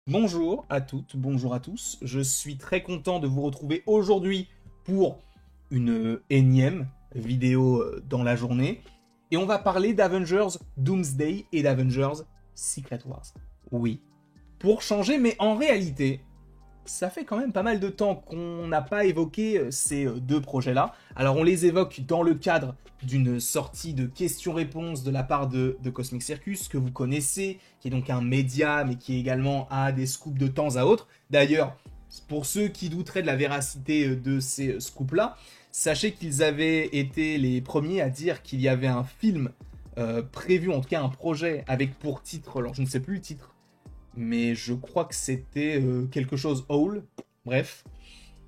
Bonjour à toutes, bonjour à tous. Je suis très content de vous retrouver aujourd'hui pour une énième vidéo dans la journée. Et on va parler d'Avengers Doomsday et d'Avengers Secret Wars. Oui, pour changer, mais en réalité, ça fait quand même pas mal de temps qu'on n'a pas évoqué ces deux projets-là. Alors on les évoque dans le cadre d'une sortie de questions-réponses de la part de Cosmic Circus, que vous connaissez, qui est donc un média, mais qui également a des scoops de temps à autre. D'ailleurs, pour ceux qui douteraient de la véracité de ces scoops-là, sachez qu'ils avaient été les premiers à dire qu'il y avait un film prévu, en tout cas un projet avec pour titre, alors je ne sais plus le titre, mais je crois que c'était quelque chose Hall. Bref,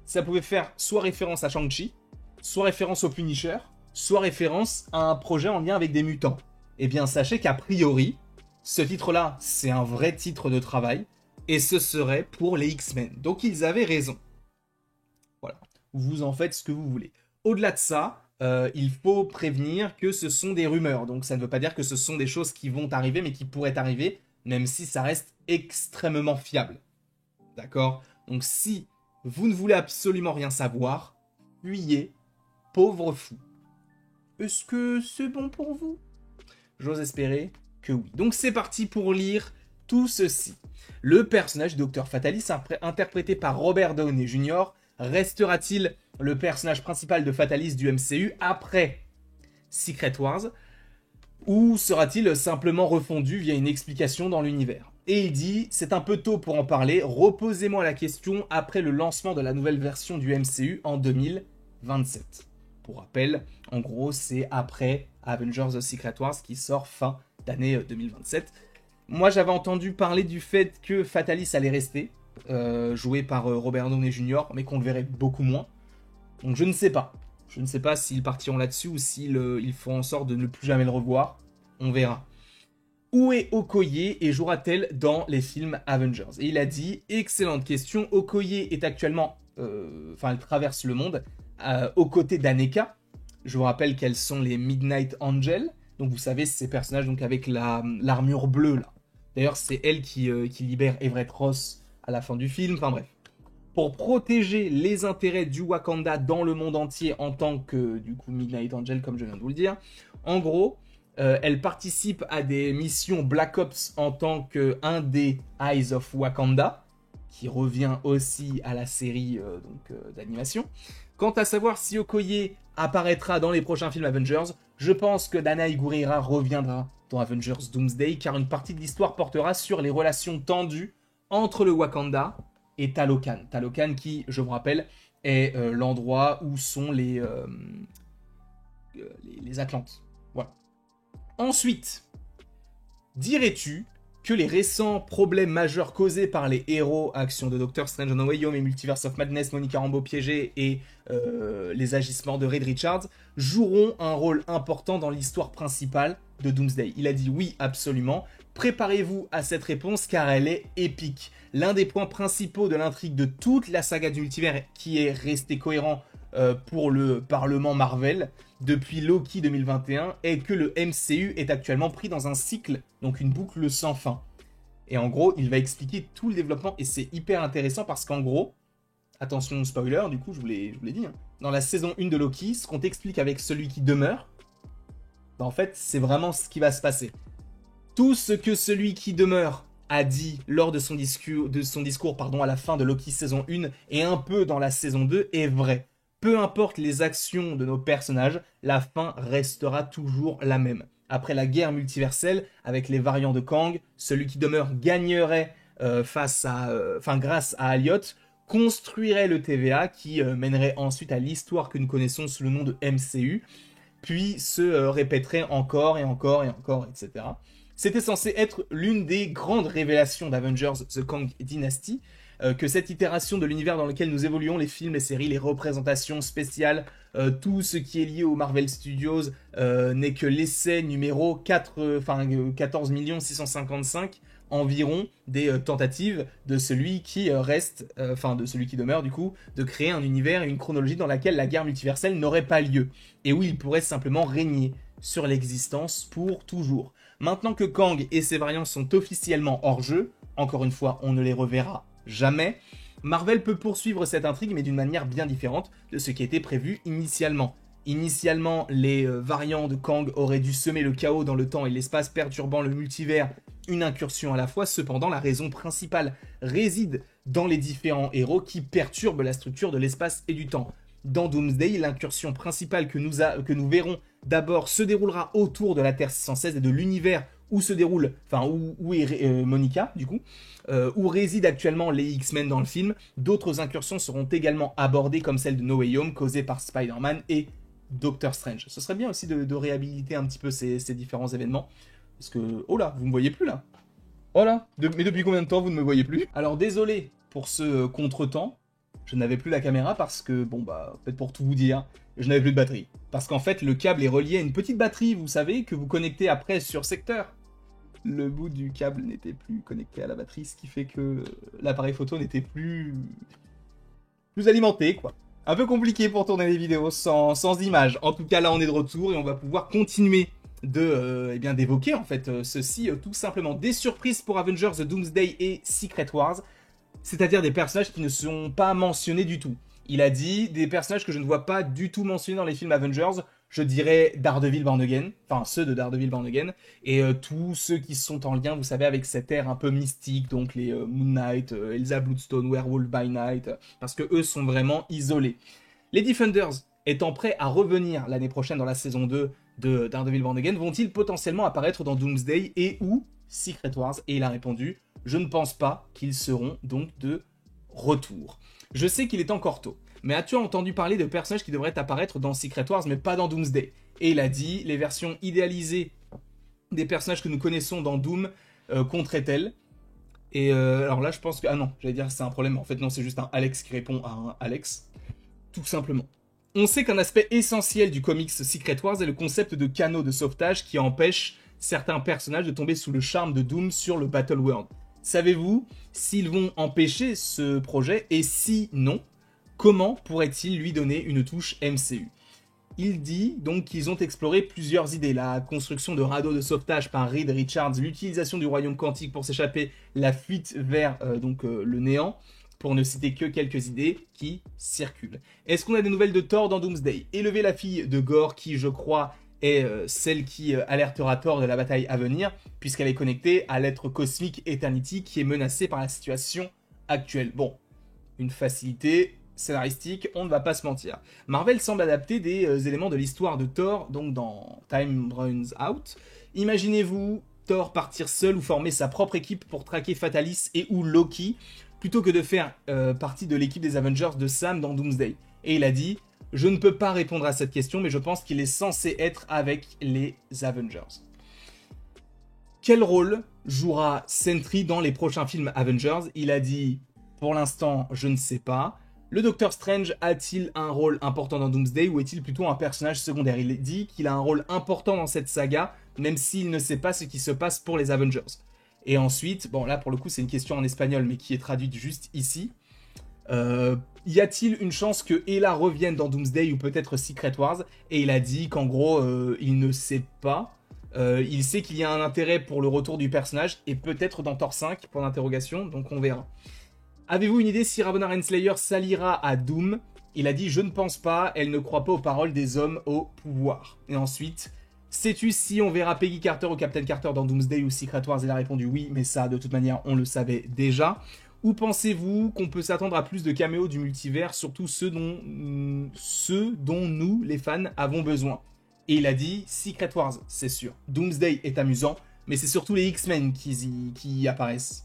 ça pouvait faire soit référence à Shang-Chi, soit référence au Punisher, soit référence à un projet en lien avec des mutants. Eh bien, sachez qu'a priori, ce titre-là, c'est un vrai titre de travail, et ce serait pour les X-Men. Donc ils avaient raison. Voilà, vous en faites ce que vous voulez. Au-delà de ça, il faut prévenir que ce sont des rumeurs. Donc ça ne veut pas dire que ce sont des choses qui vont arriver, mais qui pourraient arriver, même si ça reste extrêmement fiable. D'accord? Donc si vous ne voulez absolument rien savoir, fuyez, pauvre fou. Est-ce que c'est bon pour vous? J'ose espérer que oui. Donc c'est parti pour lire tout ceci. Le personnage du Dr Fatalis, interprété par Robert Downey Jr., restera-t-il le personnage principal de Fatalis du MCU après Secret Wars, ou sera-t-il simplement refondu via une explication dans l'univers? Et il dit, c'est un peu tôt pour en parler, reposez-moi la question après le lancement de la nouvelle version du MCU en 2027. Pour rappel, en gros, c'est après Avengers The Secret Wars qui sort fin d'année 2027. Moi, j'avais entendu parler du fait que Fatalis allait rester, joué par Robert Downey Jr., mais qu'on le verrait beaucoup moins. Donc je ne sais pas. Je ne sais pas s'ils partiront là-dessus ou s'ils font en sorte de ne plus jamais le revoir. On verra. Où est Okoye et jouera-t-elle dans les films Avengers? Et il a dit, excellente question, Okoye est actuellement, elle traverse le monde, aux côtés d'Aneka. Je vous rappelle qu'elles sont les Midnight Angels. Donc vous savez, ces personnages donc avec l'armure bleue là. D'ailleurs, c'est elle qui libère Everett Ross à la fin du film. Enfin bref. Pour protéger les intérêts du Wakanda dans le monde entier en tant que, du coup, Midnight Angel, comme je viens de vous le dire. En gros, elle participe à des missions Black Ops en tant qu'un des Eyes of Wakanda, qui revient aussi à la série d'animation. Quant à savoir si Okoye apparaîtra dans les prochains films Avengers, je pense que Danai Gurira reviendra dans Avengers Doomsday, car une partie de l'histoire portera sur les relations tendues entre le Wakanda et Talokan. Talokan qui, je vous rappelle, est l'endroit où sont les Atlantes. Voilà. Ensuite, dirais-tu que les récents problèmes majeurs causés par les héros actions de Doctor Strange No Way Home et Multiverse of Madness, Monica Rambeau piégée et les agissements de Reed Richards joueront un rôle important dans l'histoire principale de Doomsday? Il a dit oui, absolument. Préparez-vous à cette réponse car elle est épique. L'un des points principaux de l'intrigue de toute la saga du multivers qui est resté cohérent pour le Parlement Marvel depuis Loki 2021 est que le MCU est actuellement pris dans un cycle, donc une boucle sans fin. Et en gros, il va expliquer tout le développement et c'est hyper intéressant parce qu'en gros, attention spoiler, du coup je vous l'ai dit, hein, dans la saison 1 de Loki, ce qu'on t'explique avec celui qui demeure, bah en fait c'est vraiment ce qui va se passer. Tout ce que celui qui demeure a dit lors de son discours à la fin de Loki saison 1 et un peu dans la saison 2 est vrai. Peu importe les actions de nos personnages, la fin restera toujours la même. Après la guerre multiverselle, avec les variants de Kang, celui qui demeure gagnerait grâce à Elliot, construirait le TVA qui mènerait ensuite à l'histoire que nous connaissons sous le nom de MCU, puis se répéterait encore et encore et encore, etc. C'était censé être l'une des grandes révélations d'Avengers The Kang Dynasty, que cette itération de l'univers dans lequel nous évoluons, les films, les séries, les représentations spéciales, tout ce qui est lié aux Marvel Studios n'est que l'essai numéro 14 655 environ des tentatives de celui qui de celui qui demeure du coup, de créer un univers et une chronologie dans laquelle la guerre multiverselle n'aurait pas lieu, et où il pourrait simplement régner sur l'existence pour toujours. Maintenant que Kang et ses variants sont officiellement hors jeu, encore une fois, on ne les reverra jamais. Marvel peut poursuivre cette intrigue, mais d'une manière bien différente de ce qui était prévu initialement. Initialement, les variants de Kang auraient dû semer le chaos dans le temps et l'espace, perturbant le multivers, une incursion à la fois. Cependant, la raison principale réside dans les différents héros qui perturbent la structure de l'espace et du temps. Dans Doomsday, l'incursion principale que nous verrons d'abord se déroulera autour de la Terre 616 et de l'univers où se déroule, enfin où est Monica, du coup, où résident actuellement les X-Men dans le film. D'autres incursions seront également abordées, comme celle de No Way Home, causée par Spider-Man et Doctor Strange. Ce serait bien aussi de réhabiliter un petit peu ces différents événements. Parce que, oh là, vous me voyez plus là. Oh là, mais depuis combien de temps vous ne me voyez plus? Alors désolé pour ce contretemps, je n'avais plus la caméra parce que, bon bah, peut-être pour tout vous dire, je n'avais plus de batterie. Parce qu'en fait, le câble est relié à une petite batterie, vous savez, que vous connectez après sur secteur. Le bout du câble n'était plus connecté à la batterie, ce qui fait que l'appareil photo n'était plus alimenté, quoi. Un peu compliqué pour tourner les vidéos sans images. En tout cas, là, on est de retour et on va pouvoir continuer d'évoquer, en fait, ceci, tout simplement. Des surprises pour Avengers, Doomsday et Secret Wars, c'est-à-dire des personnages qui ne sont pas mentionnés du tout. Il a dit des personnages que je ne vois pas du tout mentionnés dans les films Avengers. Je dirais Daredevil Born Again, enfin ceux de Daredevil Born Again, et tous ceux qui sont en lien, vous savez, avec cette ère un peu mystique, donc les Moon Knight, Elsa Bloodstone, Werewolf by Night, parce que eux sont vraiment isolés. Les Defenders, étant prêts à revenir l'année prochaine dans la saison 2 de Daredevil Born Again, vont-ils potentiellement apparaître dans Doomsday et ou Secret Wars? Et il a répondu, je ne pense pas qu'ils seront donc de retour. Je sais qu'il est encore tôt, mais as-tu entendu parler de personnages qui devraient apparaître dans Secret Wars, mais pas dans Doomsday? Et il a dit, les versions idéalisées des personnages que nous connaissons dans Doom compteraient-elles? Et alors là, je pense que... Ah non, j'allais dire que c'est un problème. En fait, non, c'est juste un Alex qui répond à un Alex. Tout simplement. On sait qu'un aspect essentiel du comics Secret Wars est le concept de canot de sauvetage qui empêche certains personnages de tomber sous le charme de Doom sur le Battle World. Savez-vous s'ils vont empêcher ce projet? Et si non, comment pourrait-il lui donner une touche MCU? Il dit donc qu'ils ont exploré plusieurs idées. La construction de radeaux de sauvetage par Reed Richards, l'utilisation du royaume quantique pour s'échapper, la fuite vers le néant, pour ne citer que quelques idées qui circulent. Est-ce qu'on a des nouvelles de Thor dans Doomsday? Élever la fille de Gore, qui je crois est celle qui alertera Thor de la bataille à venir, puisqu'elle est connectée à l'être cosmique Eternity qui est menacé par la situation actuelle. Bon, une facilité scénaristique, on ne va pas se mentir. Marvel semble adapter des éléments de l'histoire de Thor, donc dans Time Runs Out. Imaginez-vous Thor partir seul ou former sa propre équipe pour traquer Fatalis et ou Loki, plutôt que de faire partie de l'équipe des Avengers de Sam dans Doomsday. Et il a dit, je ne peux pas répondre à cette question, mais je pense qu'il est censé être avec les Avengers. Quel rôle jouera Sentry dans les prochains films Avengers? Il a dit, pour l'instant, je ne sais pas. Le Docteur Strange a-t-il un rôle important dans Doomsday ou est-il plutôt un personnage secondaire? Il dit qu'il a un rôle important dans cette saga, même s'il ne sait pas ce qui se passe pour les Avengers. Et ensuite, bon là pour le coup c'est une question en espagnol mais qui est traduite juste ici. Y a-t-il une chance que Hela revienne dans Doomsday ou peut-être Secret Wars? Et il a dit qu'en gros il ne sait pas. Il sait qu'il y a un intérêt pour le retour du personnage et peut-être dans Thor 5 pour l'interrogation, donc on verra. Avez-vous une idée si Ravonna Renslayer s'alliera à Doom? Il a dit, je ne pense pas, elle ne croit pas aux paroles des hommes au pouvoir. Et ensuite, sais-tu si on verra Peggy Carter ou Captain Carter dans Doomsday ou Secret Wars? Il a répondu oui, mais ça, de toute manière, on le savait déjà. Ou pensez-vous qu'on peut s'attendre à plus de caméos du multivers, surtout ceux dont nous, les fans, avons besoin? Et il a dit, Secret Wars, c'est sûr. Doomsday est amusant, mais c'est surtout les X-Men qui y apparaissent.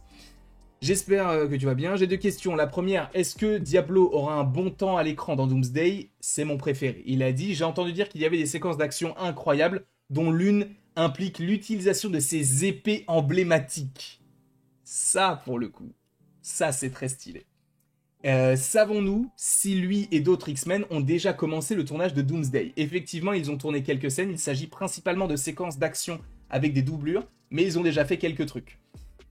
J'espère que tu vas bien. J'ai deux questions. La première, est-ce que Diablo aura un bon temps à l'écran dans Doomsday? C'est mon préféré. Il a dit, j'ai entendu dire qu'il y avait des séquences d'action incroyables, dont l'une implique l'utilisation de ses épées emblématiques. Ça, pour le coup, ça c'est très stylé. Savons-nous si lui et d'autres X-Men ont déjà commencé le tournage de Doomsday? Effectivement, ils ont tourné quelques scènes. Il s'agit principalement de séquences d'action avec des doublures, mais ils ont déjà fait quelques trucs.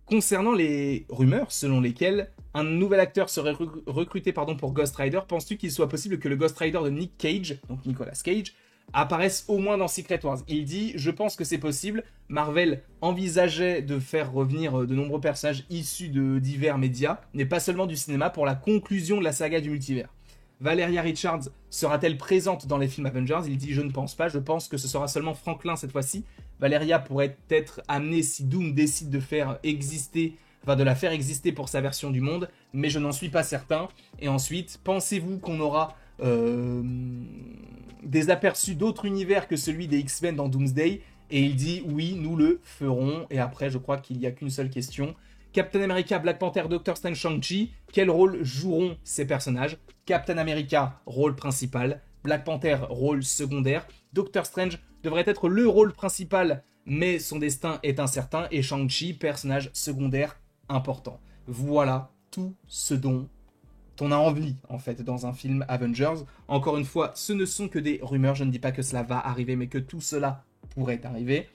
Concernant les rumeurs selon lesquelles un nouvel acteur serait recruté pour Ghost Rider, penses-tu qu'il soit possible que le Ghost Rider de Nick Cage, donc Nicolas Cage, apparaissent au moins dans Secret Wars. Il dit « Je pense que c'est possible. Marvel envisageait de faire revenir de nombreux personnages issus de divers médias, mais pas seulement du cinéma, pour la conclusion de la saga du multivers. » Valeria Richards sera-t-elle présente dans les films Avengers? Il dit « Je ne pense pas. Je pense que ce sera seulement Franklin cette fois-ci. Valeria pourrait être amenée si Doom décide de de la faire exister pour sa version du monde, mais je n'en suis pas certain. » Et ensuite, pensez-vous qu'on aura des aperçus d'autres univers que celui des X-Men dans Doomsday? Et il dit oui, nous le ferons. Et après, je crois qu'il n'y a qu'une seule question. Captain America, Black Panther, Doctor Strange, Shang-Chi, quel rôle joueront ces personnages? Captain America, rôle principal. Black Panther, rôle secondaire. Doctor Strange devrait être le rôle principal, mais son destin est incertain. Et Shang-Chi, personnage secondaire important. Voilà tout ce dont on a envie, en fait, dans un film Avengers. Encore une fois, ce ne sont que des rumeurs. Je ne dis pas que cela va arriver, mais que tout cela pourrait arriver.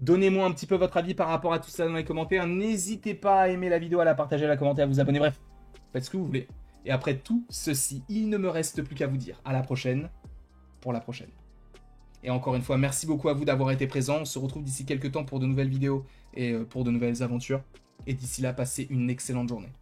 Donnez-moi un petit peu votre avis par rapport à tout ça dans les commentaires. N'hésitez pas à aimer la vidéo, à la partager, à la commenter, à vous abonner. Bref, faites ce que vous voulez. Et après tout ceci, il ne me reste plus qu'à vous dire à la prochaine pour la prochaine. Et encore une fois, merci beaucoup à vous d'avoir été présents. On se retrouve d'ici quelques temps pour de nouvelles vidéos et pour de nouvelles aventures. Et d'ici là, passez une excellente journée.